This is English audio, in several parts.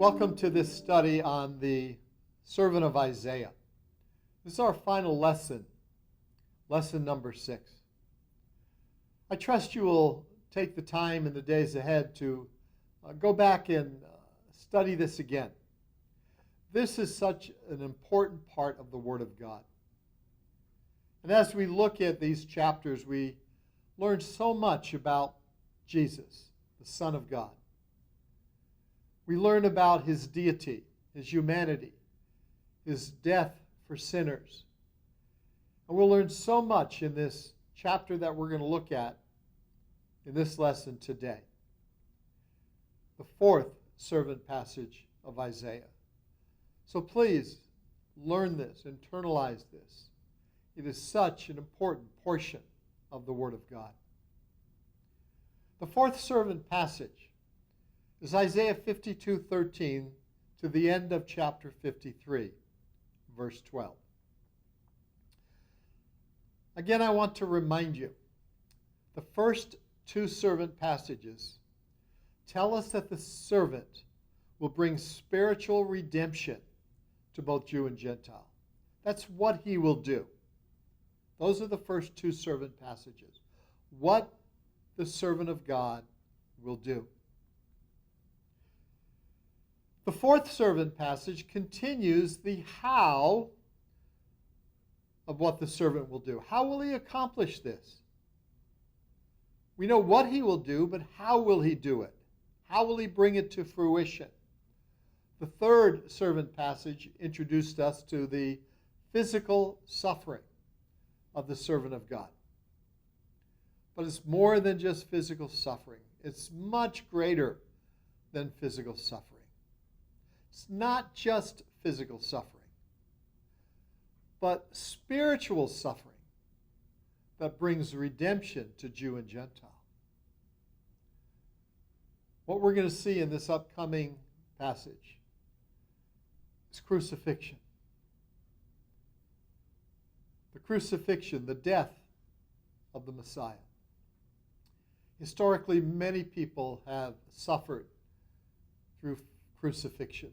Welcome to this study on the servant of Isaiah. This is our final lesson, lesson number 6. I trust you will take the time in the days ahead to go back and study this again. This is such an important part of the Word of God. And as we look at these chapters, we learn so much about Jesus, the Son of God. We learn about his deity, his humanity, his death for sinners. And we'll learn so much in this chapter that we're going to look at in this lesson today. The fourth servant passage of Isaiah. So please learn this, internalize this. It is such an important portion of the Word of God. The fourth servant passage is Isaiah 52:13 to the end of chapter 53, verse 12. Again, I want to remind you, the first two servant passages tell us that the servant will bring spiritual redemption to both Jew and Gentile. That's what he will do. Those are the first two servant passages. What the servant of God will do. The fourth servant passage continues the how of what the servant will do. How will he accomplish this? We know what he will do, but how will he do it? How will he bring it to fruition? The third servant passage introduced us to the physical suffering of the servant of God. But it's more than just physical suffering. It's much greater than physical suffering. It's not just physical suffering, but spiritual suffering that brings redemption to Jew and Gentile. What we're going to see in this upcoming passage is crucifixion. The crucifixion, the death of the Messiah. Historically, many people have suffered through crucifixion.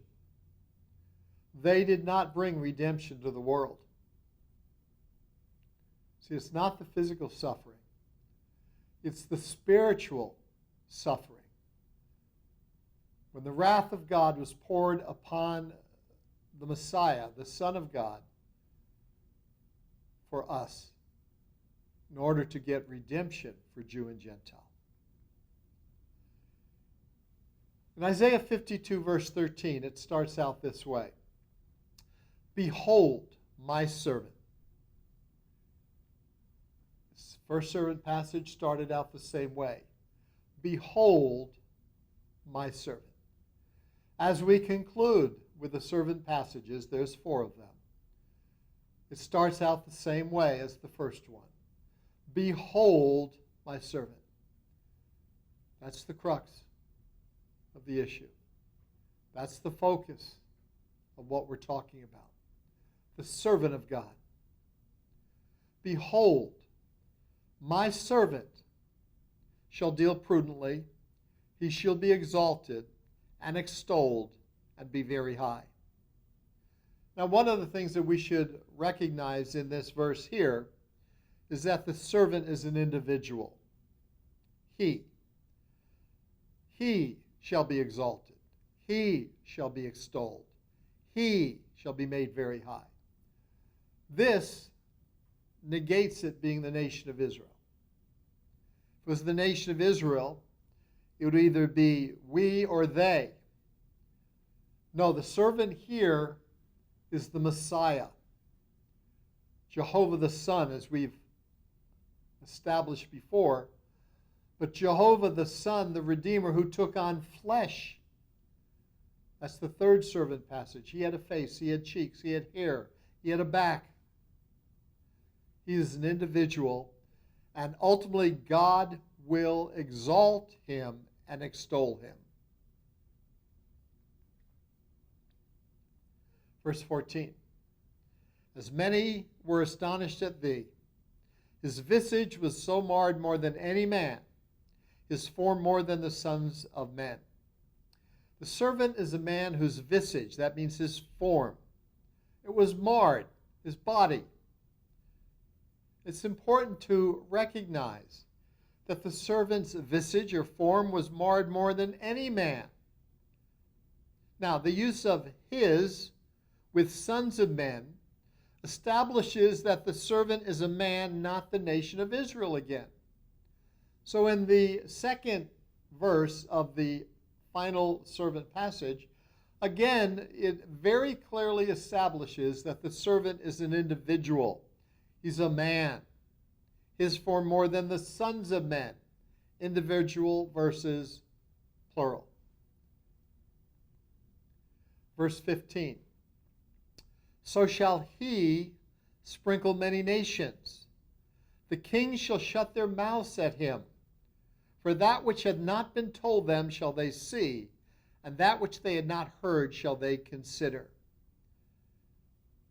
They did not bring redemption to the world. See, it's not the physical suffering. It's the spiritual suffering. When the wrath of God was poured upon the Messiah, the Son of God, for us, in order to get redemption for Jew and Gentile. In Isaiah 52, verse 13, it starts out this way. Behold, my servant. This first servant passage started out the same way. Behold, my servant. As we conclude with the servant passages, there's 4 of them. It starts out the same way as the first one. Behold, my servant. That's the crux of the issue. That's the focus of what we're talking about. The servant of God. Behold, my servant shall deal prudently. He shall be exalted and extolled and be very high. Now, one of the things that we should recognize in this verse here is that the servant is an individual. He shall be exalted. He shall be extolled. He shall be made very high. This negates it being the nation of Israel. If it was the nation of Israel, it would either be we or they. No, the servant here is the Messiah, Jehovah the Son, as we've established before, but Jehovah the Son, the Redeemer who took on flesh. That's the third servant passage. He had a face, he had cheeks, he had hair, he had a back. He is an individual, and ultimately God will exalt him and extol him. Verse 14. As many were astonished at thee, his visage was so marred more than any man, his form more than the sons of men. The servant is a man whose visage, that means his form, it was marred, his body. It's important to recognize that the servant's visage or form was marred more than any man. Now, the use of his with sons of men establishes that the servant is a man, not the nation of Israel again. So in the second verse of the final servant passage, again, it very clearly establishes that the servant is an individual. He's a man. His form more than the sons of men. Individual versus plural. Verse 15. So shall he sprinkle many nations. The kings shall shut their mouths at him. For that which had not been told them shall they see, and that which they had not heard shall they consider.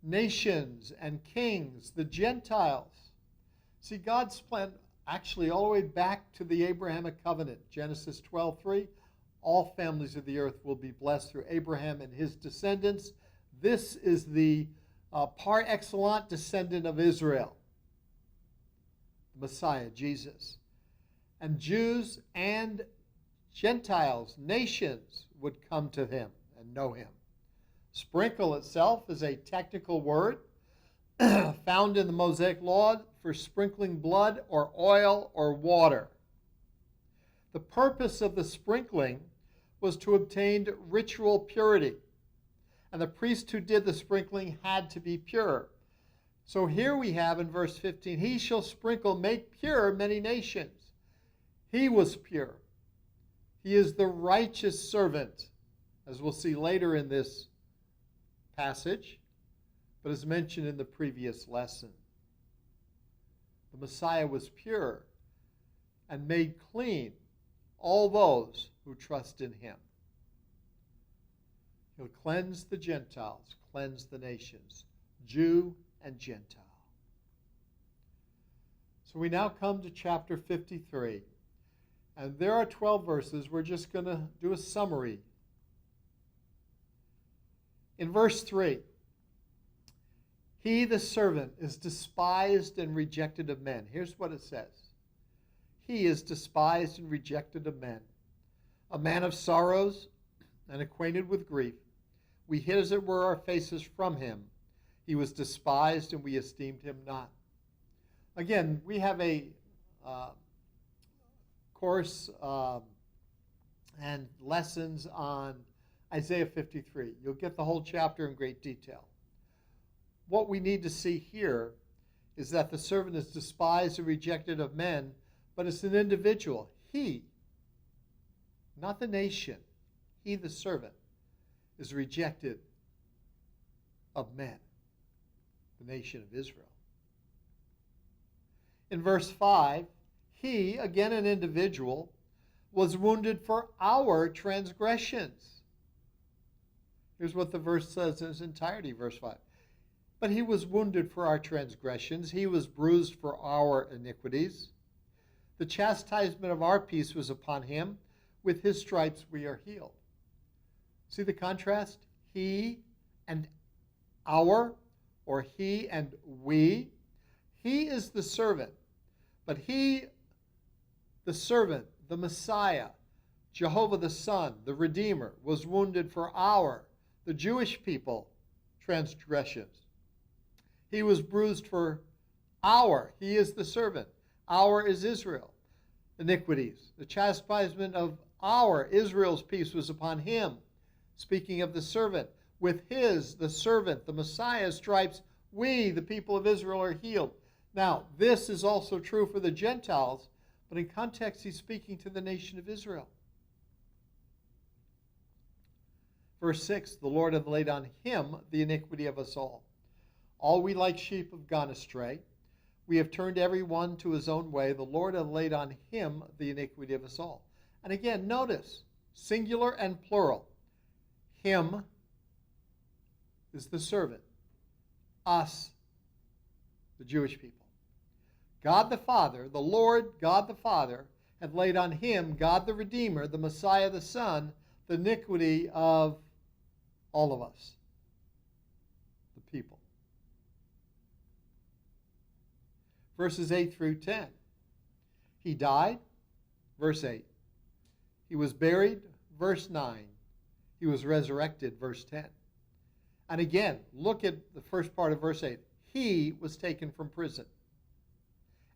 Nations and kings, the Gentiles. See, God's plan actually all the way back to the Abrahamic covenant. Genesis 12:3, all families of the earth will be blessed through Abraham and his descendants. This is the par excellence descendant of Israel, the Messiah, Jesus. And Jews and Gentiles, nations, would come to him and know him. Sprinkle itself is a technical word found in the Mosaic Law for sprinkling blood or oil or water. The purpose of the sprinkling was to obtain ritual purity, and the priest who did the sprinkling had to be pure. So here we have in verse 15, he shall sprinkle, make pure many nations. He was pure. He is the righteous servant, as we'll see later in this passage, but as mentioned in the previous lesson. The Messiah was pure and made clean all those who trust in him. He'll cleanse the Gentiles, cleanse the nations, Jew and Gentile. So we now come to chapter 53. And there are 12 verses. We're just going to do a summary. In verse 3, he, the servant, is despised and rejected of men. Here's what it says. He is despised and rejected of men, a man of sorrows and acquainted with grief. We hid, as it were, our faces from him. He was despised, and we esteemed him not. Again, we have a course and lessons on Isaiah 53. You'll get the whole chapter in great detail. What we need to see here is that the servant is despised and rejected of men, but it's an individual. He, not the nation, he, the servant, is rejected of men, the nation of Israel. In verse 5, he, again an individual, was wounded for our transgressions. Here's what the verse says in its entirety, verse 5. But he was wounded for our transgressions. He was bruised for our iniquities. The chastisement of our peace was upon him. With his stripes we are healed. See the contrast? He and our, or he and we. He is the servant, but he, the servant, the Messiah, Jehovah the Son, the Redeemer, was wounded for our, the Jewish people, transgressions. He was bruised for our, he is the servant, our is Israel, iniquities. The chastisement of our, Israel's peace, was upon him. Speaking of the servant, with his, the servant, the Messiah's stripes, we, the people of Israel, are healed. Now, this is also true for the Gentiles, but in context, he's speaking to the nation of Israel. Verse 6, the Lord hath laid on him the iniquity of us all. All we like sheep have gone astray. We have turned every one to his own way. The Lord hath laid on him the iniquity of us all. And again, notice, singular and plural. Him is the servant. Us, the Jewish people. God the Father, the Lord God the Father, hath laid on him, God the Redeemer, the Messiah the Son, the iniquity of all of us, the people. Verses 8 through 10. He died, verse 8. He was buried, verse 9. He was resurrected, verse 10. And again, look at the first part of verse 8. He was taken from prison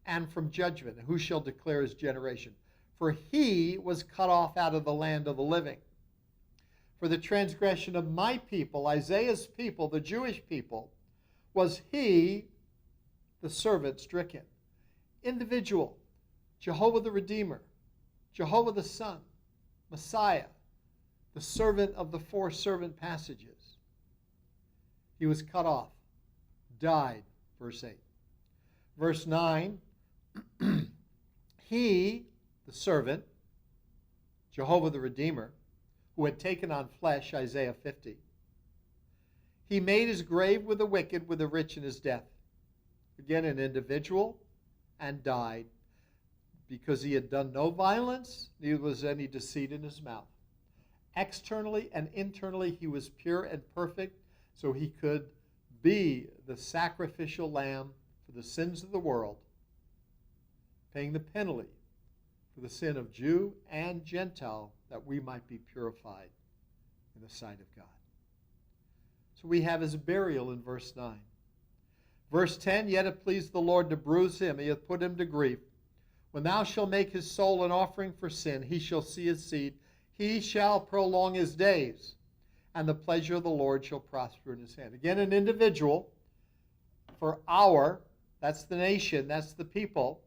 and from judgment. Who shall declare his generation? For he was cut off out of the land of the living. For the transgression of my people, Isaiah's people, the Jewish people, was he, the servant, stricken. Individual, Jehovah the Redeemer, Jehovah the Son, Messiah, the servant of the four servant passages. He was cut off, died, verse 8. Verse 9, he, the servant, Jehovah the Redeemer, who had taken on flesh, Isaiah 50. He made his grave with the wicked, with the rich in his death. Again, an individual, and died, because he had done no violence, neither was any deceit in his mouth. Externally and internally he was pure and perfect, so he could be the sacrificial lamb for the sins of the world, paying the penalty for the sin of Jew and Gentile, that we might be purified in the sight of God. So we have his burial in verse 9. Verse 10, yet it pleased the Lord to bruise him, he hath put him to grief. When thou shalt make his soul an offering for sin, he shall see his seed, he shall prolong his days, and the pleasure of the Lord shall prosper in his hand. Again, an individual, that's the nation, that's the people,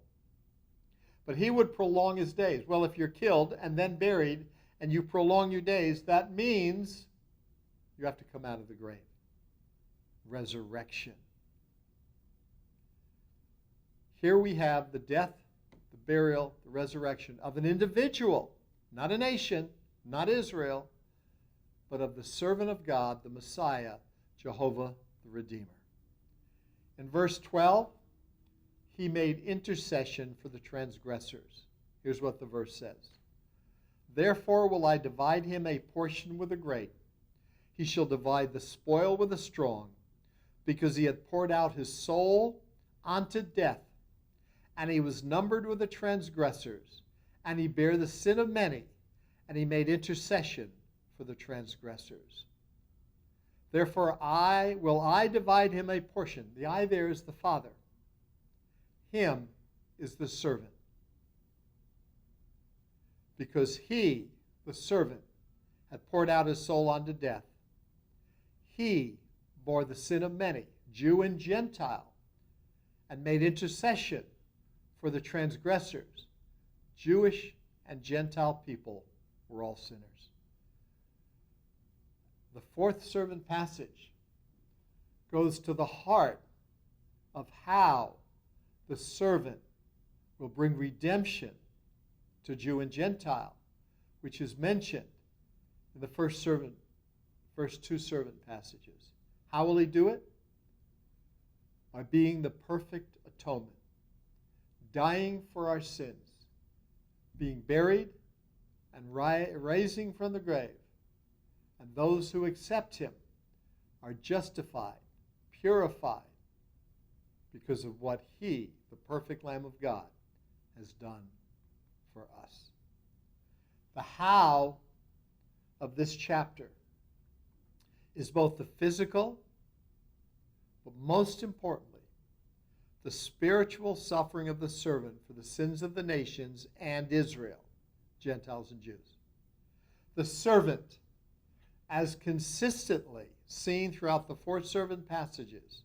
but he would prolong his days. Well, if you're killed and then buried and you prolong your days, that means you have to come out of the grave. Resurrection. Here we have the death, the burial, the resurrection of an individual, not a nation, not Israel, but of the servant of God, the Messiah, Jehovah the Redeemer. In verse 12, he made intercession for the transgressors. Here's what the verse says. Therefore will I divide him a portion with the great. He shall divide the spoil with the strong, because he hath poured out his soul unto death, and he was numbered with the transgressors, and he bare the sin of many, and he made intercession for the transgressors. Therefore will I divide him a portion. The I there is the Father. Him is the servant. Because he, the servant, had poured out his soul unto death. He bore the sin of many, Jew and Gentile, and made intercession for the transgressors. Jewish and Gentile people were all sinners. The fourth servant passage goes to the heart of how the servant will bring redemption to Jew and Gentile, which is mentioned in the first two servant passages. How will he do it? By being the perfect atonement, dying for our sins, being buried and rising from the grave. And those who accept him are justified, purified, because of what he, the perfect Lamb of God, has done for us. The how of this chapter is both the physical, but most importantly, the spiritual suffering of the servant for the sins of the nations and Israel, Gentiles and Jews. The servant, as consistently seen throughout the four servant passages,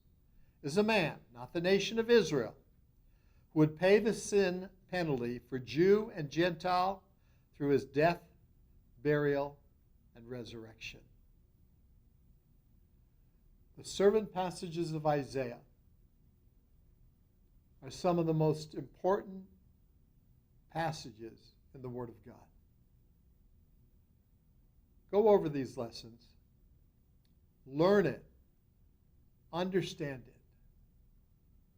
is a man, not the nation of Israel, who would pay the sin penalty for Jew and Gentile through his death, burial, and resurrection. The servant passages of Isaiah are some of the most important passages in the Word of God. Go over these lessons, learn it, understand it.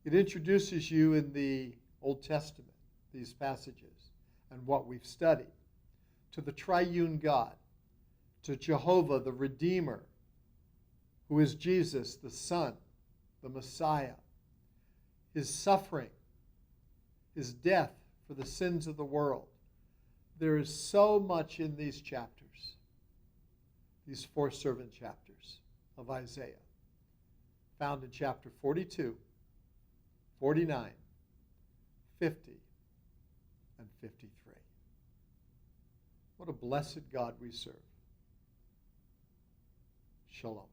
It introduces you in the Old Testament, these passages, and what we've studied, to the triune God, to Jehovah, the Redeemer, who is Jesus, the Son, the Messiah, his suffering, his death for the sins of the world. There is so much in these chapters, these 4 servant chapters of Isaiah, found in chapter 42, 49, 50, and 53. What a blessed God we serve. Shalom.